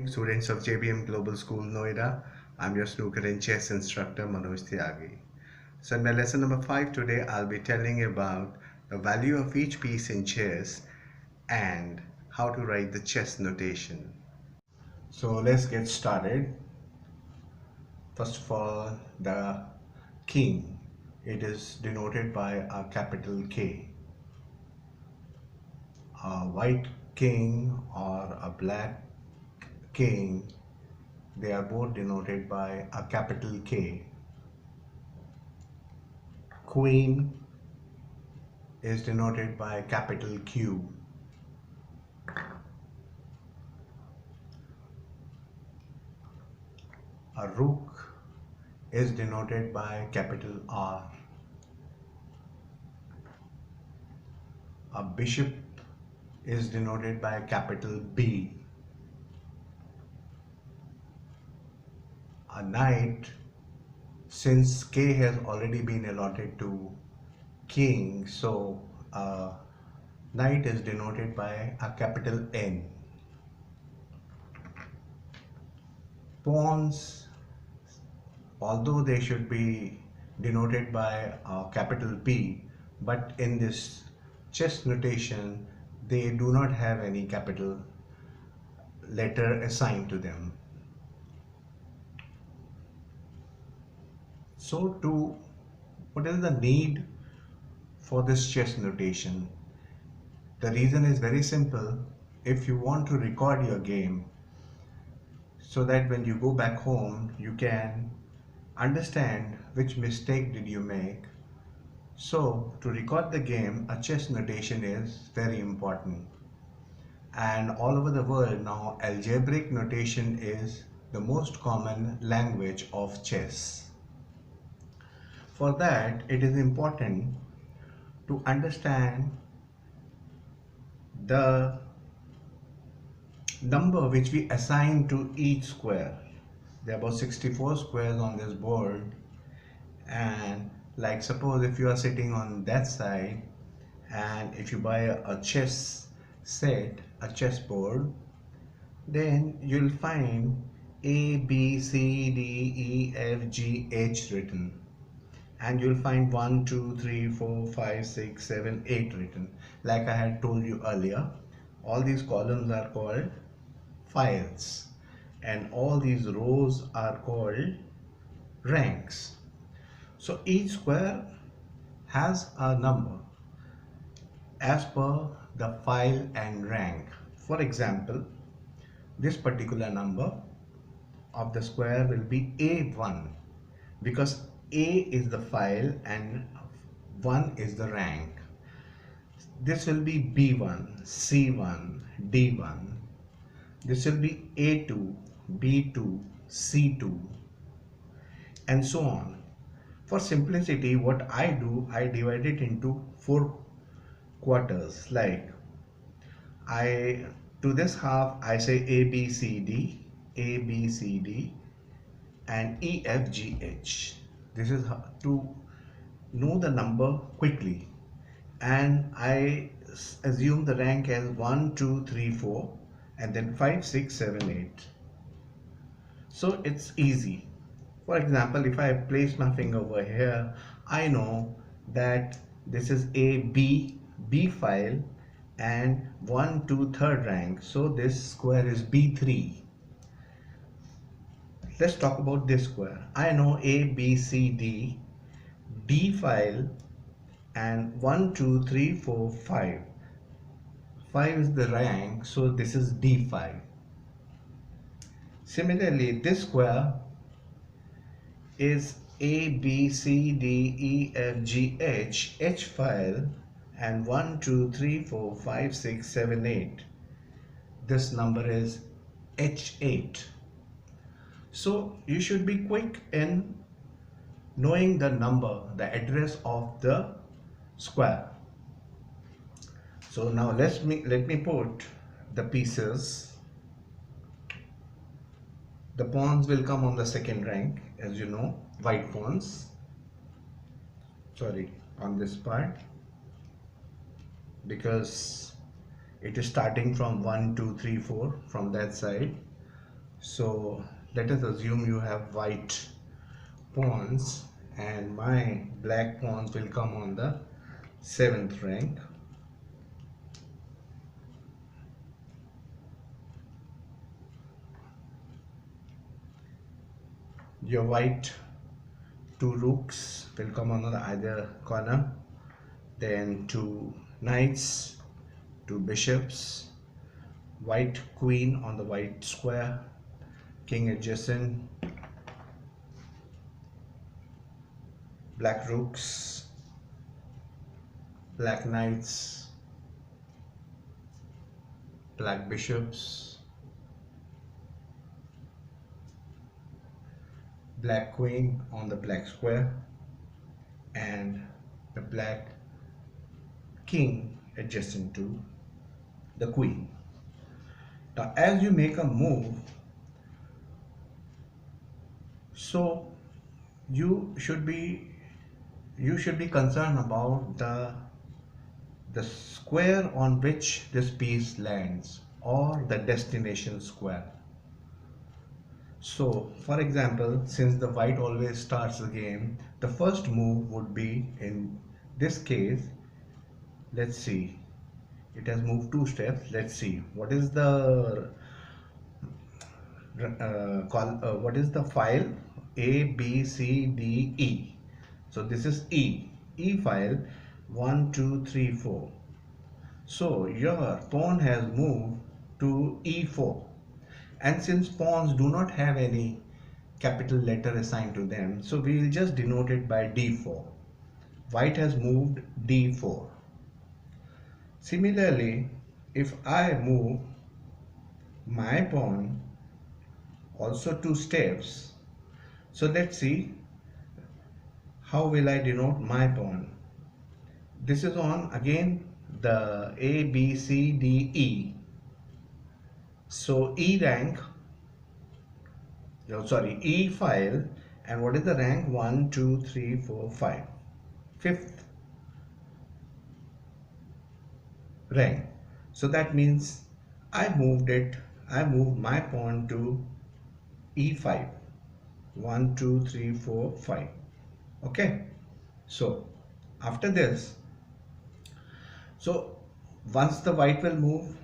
Students of JBM Global School, Noida. I'm your snooker and chess instructor, Manoj Tyagi. So in my lesson number 5 today, I'll be telling you about the value of each piece in chess and how to write the chess notation. So let's get started. First of all, the king. It is denoted by a capital K. A white king or a black king, they are both denoted by a capital K. Queen is denoted by capital Q. A rook is denoted by capital R. A bishop is denoted by capital B. A knight, since K has already been allotted to king, so knight is denoted by a capital N. Pawns, although they should be denoted by a capital P, but in this chess notation they do not have any capital letter assigned to them. So what is the need for this chess notation? The reason is very simple. If you want to record your game so that when you go back home you can understand which mistake did you make. So to record the game, a chess notation is very important. And all over the world now, algebraic notation is the most common language of chess. For that, it is important to understand the number which we assign to each square. There are about 64 squares on this board, and like suppose if you are sitting on that side and if you buy a chess set, a chessboard, then you'll find A, B, C, D, E, F, G, H written, and you'll find 1, 2, 3, 4, 5, 6, 7, 8 written. Like I had told you earlier, all these columns are called files and all these rows are called ranks. So each square has a number as per the file and rank. For example, this particular number of the square will be A1 because A is the file and 1 is the rank. This will be B1, C1, D1. This will be A2, B2, C2, and so on. For simplicity, what I do, I divide it into 4 quarters. Like to this half I say A, B, C, D, A, B, C, D, and E, F, G, H. This is how to know the number quickly, and I assume the rank as 1, 2, 3, 4, and then 5, 6, 7, 8. So it's easy. For example, if I place my finger over here, I know that this is a B file and 1, 2, third rank. So this square is B3. Let's talk about this square. I know A, B, C, D file and 1, 2, 3, 4, 5. 5 is the rank, so this is D5. Similarly, this square is A, B, C, D, E, F, G, H file and 1, 2, 3, 4, 5, 6, 7, 8. This number is H8. So you should be quick in knowing the number, the address of the square. So now let me put the pieces. The pawns will come on the second rank, as you know, white pawns. Sorry, on this part, because it is starting from 1, 2, 3, 4 from that side. So let us assume you have white pawns and my black pawns will come on the 7th rank. Your white two rooks will come on the either corner, then two knights, two bishops, white queen on the white square, king adjacent, black rooks, black knights, black bishops, black queen on the black square, and the black king adjacent to the queen. Now as you make a move, so you should be concerned about the square on which this piece lands, or the destination square. So for example, since the white always starts the game, the first move would be, in this case, let's see, it has moved 2 steps. Let's see what is the what is the file. A B C D E. So this is E file 1 2 3 4. So your pawn has moved to E4, and since pawns do not have any capital letter assigned to them, so we will just denote it by D4. White has moved D4. Similarly, if I move my pawn also 2 steps, so let's see how will I denote my pawn. This is on again the A B C D E. So E rank, E file, and what is the rank? 1 2 3 4 5, fifth rank. So that means I moved my pawn to E5, 1 2 3 4 5. Okay, so after this, so once the white will move,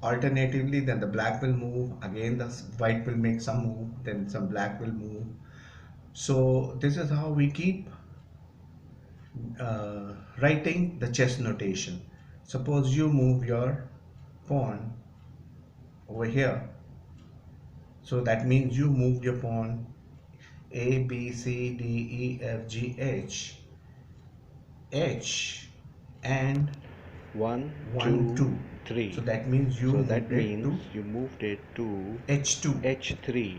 alternatively then the black will move, again the white will make some move, then some black will move. So this is how we keep writing the chess notation. Suppose you move your pawn over here, so that means you moved your pawn A B C D E F G H, H and 1 1 2 2. 3. So that means you moved it to H2. H3.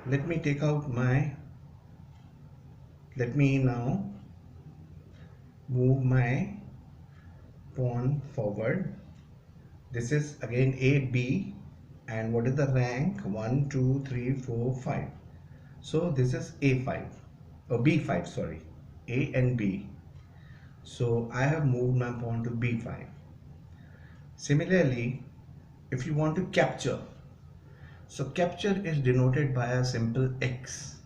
Let me take out my, let me now move my pawn forward. This is again A B, and what is the rank? 1 2 3 4 5. So this is A5 or B5, sorry, A and B. So I have moved my pawn to B5. Similarly, if you want to capture, so capture is denoted by a simple X.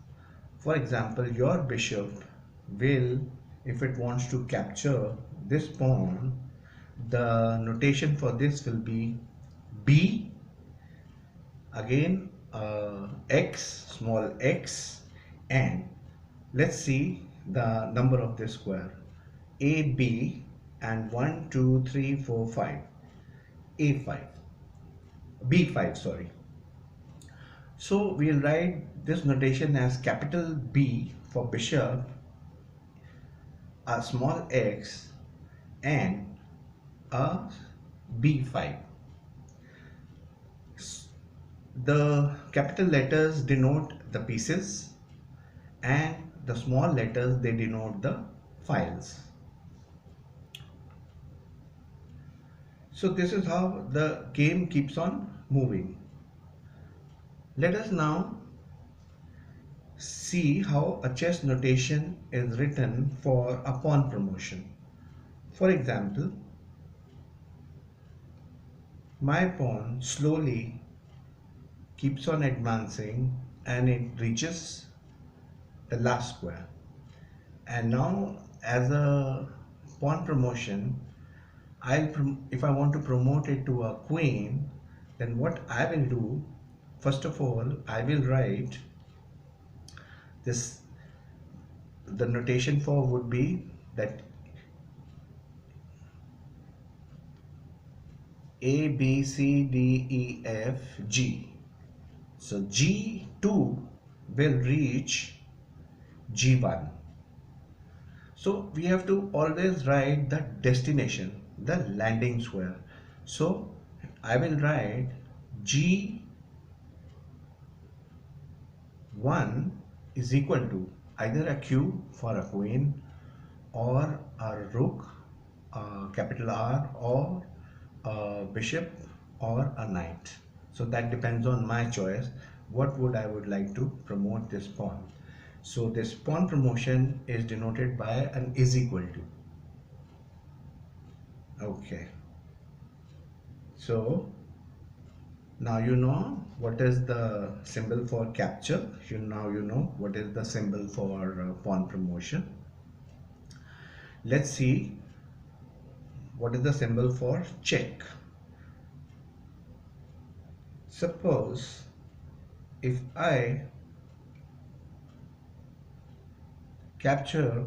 For example, your bishop will, if it wants to capture this pawn, the notation for this will be B, again X, small x, and let's see the number of this square, AB, and 1 2 3 4 5, A5, B5, sorry. So we'll write this notation as capital B for bishop, a small x, and a B5. The capital letters denote the pieces, and the small letters, they denote the files. So this is how the game keeps on moving. Let us now see how a chess notation is written for a pawn promotion. For example, my pawn slowly keeps on advancing and it reaches the last square. And now as a pawn promotion, if I want to promote it to a queen, then what I will do, first of all, I will write this. The notation for would be that A, B, C, D, E, F, G. So G2 will reach G1. So we have to always write the destination, the landing square. So I will write G1 is equal to either a Q for a queen or a rook, capital R, or a bishop or a knight. So that depends on my choice. What would I would like to promote this pawn. So this pawn promotion is denoted by an is equal to. Okay. So now you know what is the symbol for capture. Now you know what is the symbol for pawn promotion. Let's see what is the symbol for check. Suppose if I capture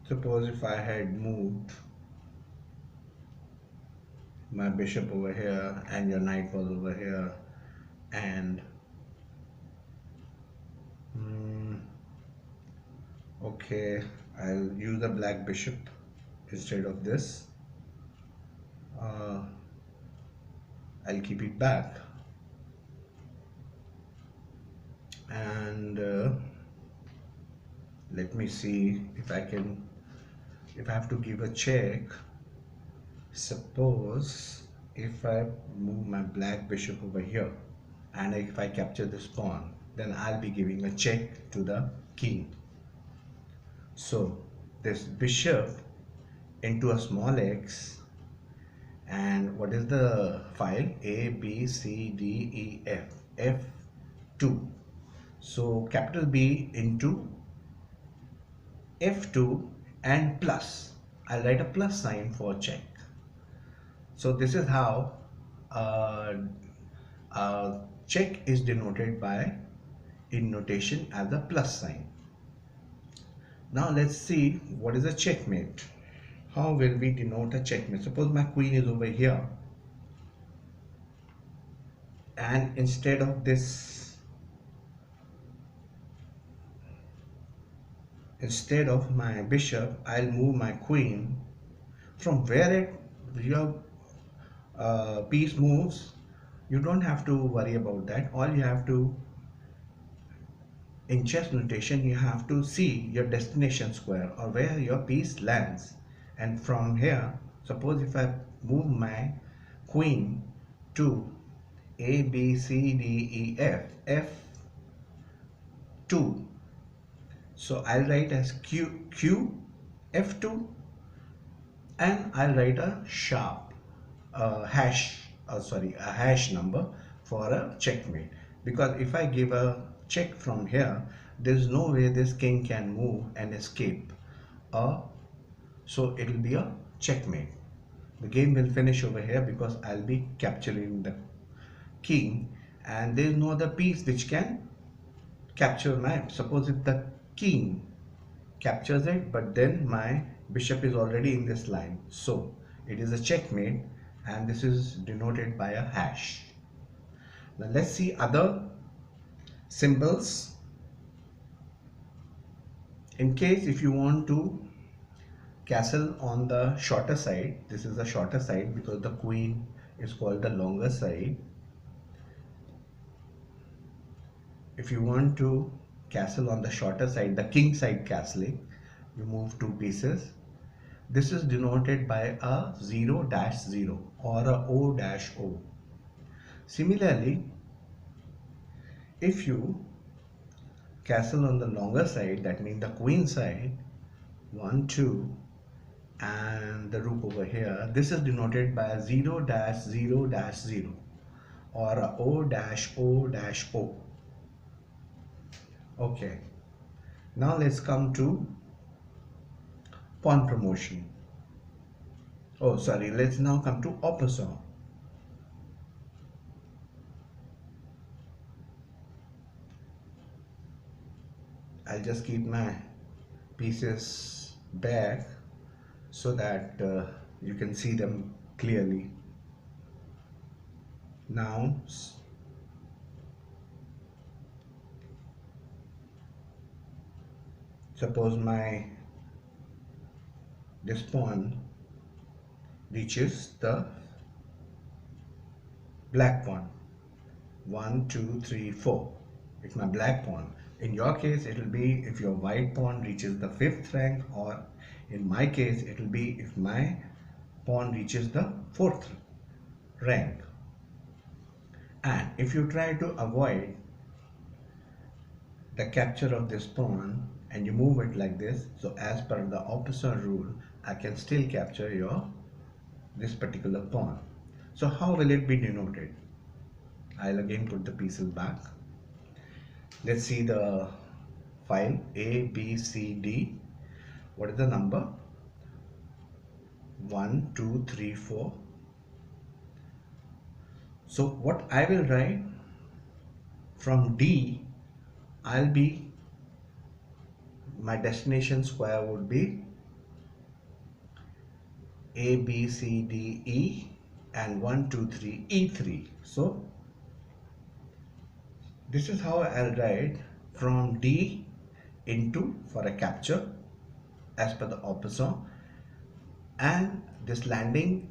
suppose if I had moved my bishop over here and your knight was over here, and okay, I'll use a black bishop instead of this. I'll keep it back, and let me see if I have to give a check. Suppose if I move my black bishop over here and if I capture this pawn, then I'll be giving a check to the king. So this bishop into a small x, and what is the file? A, B, C, D, E, F, F2. So capital B into F2 and plus. I'll write a plus sign for check. So this is how check is denoted by in notation as a plus sign. Now let's see what is a checkmate. How will we denote a checkmate? Suppose my queen is over here, and instead of my bishop, I'll move my queen from where your piece moves. You don't have to worry about that. All you have to, in chess notation, you have to see your destination square or where your piece lands. And from here, suppose if I move my queen to A, B, C, D, E, F, F2. So I'll write as Q, F2, and I'll write a sharp hash number for a checkmate, because if I give a check from here, there's no way this king can move and escape. So it will be a checkmate. The game will finish over here because I'll be capturing the king, and there is no other piece which can capture my. Suppose if the king captures it, but then my bishop is already in this line, so it is a checkmate, and this is denoted by a hash. Now let's see other symbols. In case if you want to castle on the shorter side, this is the shorter side because the queen is called the longer side. If you want to castle on the shorter side, the king side castling, you move two pieces. This is denoted by a 0-0 or a O-O. Similarly, if you castle on the longer side, that means the queen side, 1, 2, and the rook over here. This is denoted by a 0-0-0 or a O-O-O. Okay, now let's come to pawn promotion. Oh, sorry, let's now come to opposite. I'll just keep my pieces back so that you can see them clearly. Now suppose this pawn reaches the black pawn. 1, 2, 3, 4. It's my black pawn. In your case, it will be if your white pawn reaches the 5th rank, or in my case, it will be if my pawn reaches the 4th rank. And if you try to avoid the capture of this pawn and you move it like this, so as per the opposite rule, I can still capture this particular pawn. So how will it be denoted? I'll again put the pieces back. Let's see the file A, B, C, D. What is the number? 1, 2, 3, 4. So what I will write from D, my destination square would be A, B, C, D, E, and 1, 2, 3, E3. So this is how I'll write from D into for a capture as per the opposite, and this landing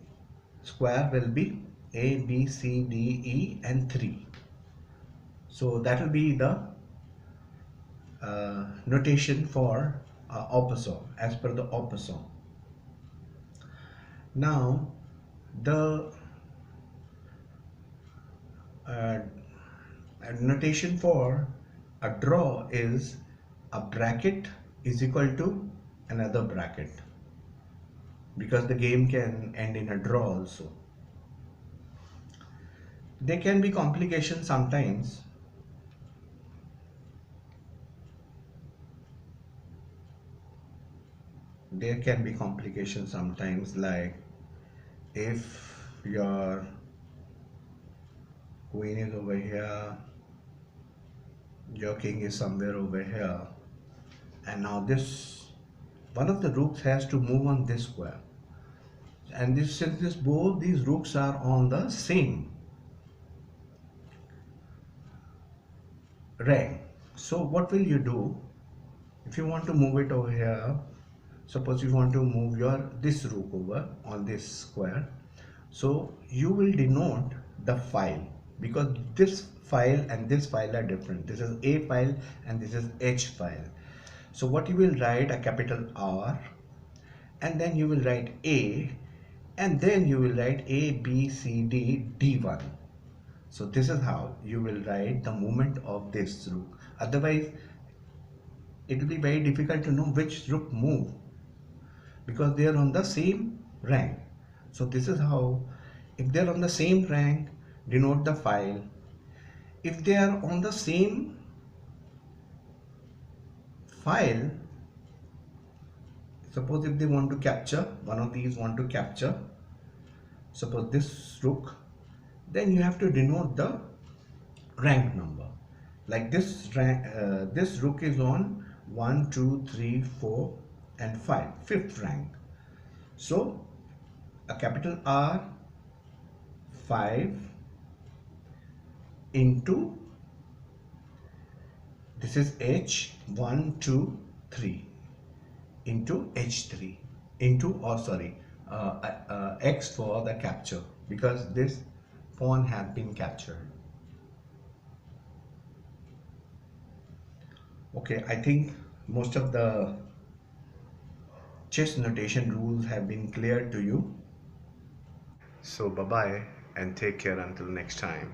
square will be A, B, C, D, E, and 3. So that will be the notation for opposite as per the opposite. Now the notation for a draw is a bracket is equal to another bracket, because the game can end in a draw also. There can be complications sometimes. There can be complications sometimes, like if your queen is over here, your king is somewhere over here, and now this one of the rooks has to move on this square, and since both these rooks are on the same rank, so what will you do if you want to move it over here? Suppose you want to move this rook over on this square, so you will denote the file, because this file and this file are different. This is A file and this is H file. So what you will write, a capital R, and then you will write A, and then you will write A, B, C, D, D1. So this is how you will write the movement of this rook. Otherwise it will be very difficult to know which rook move, because they are on the same rank. So this is how, if they are on the same rank, denote the file. If they are on the same file, suppose if they want to capture, one of these want to capture, suppose this rook, then you have to denote the rank number. Like this rank, this rook is on 1, 2, 3, 4 and 5, 5th rank. So a capital R 5 into, this is H 1, 2, 3 into H3 into, or sorry, X for the capture, because this pawn has been captured. Okay, I think most of the chess notation rules have been clear to you. So bye bye and take care until next time.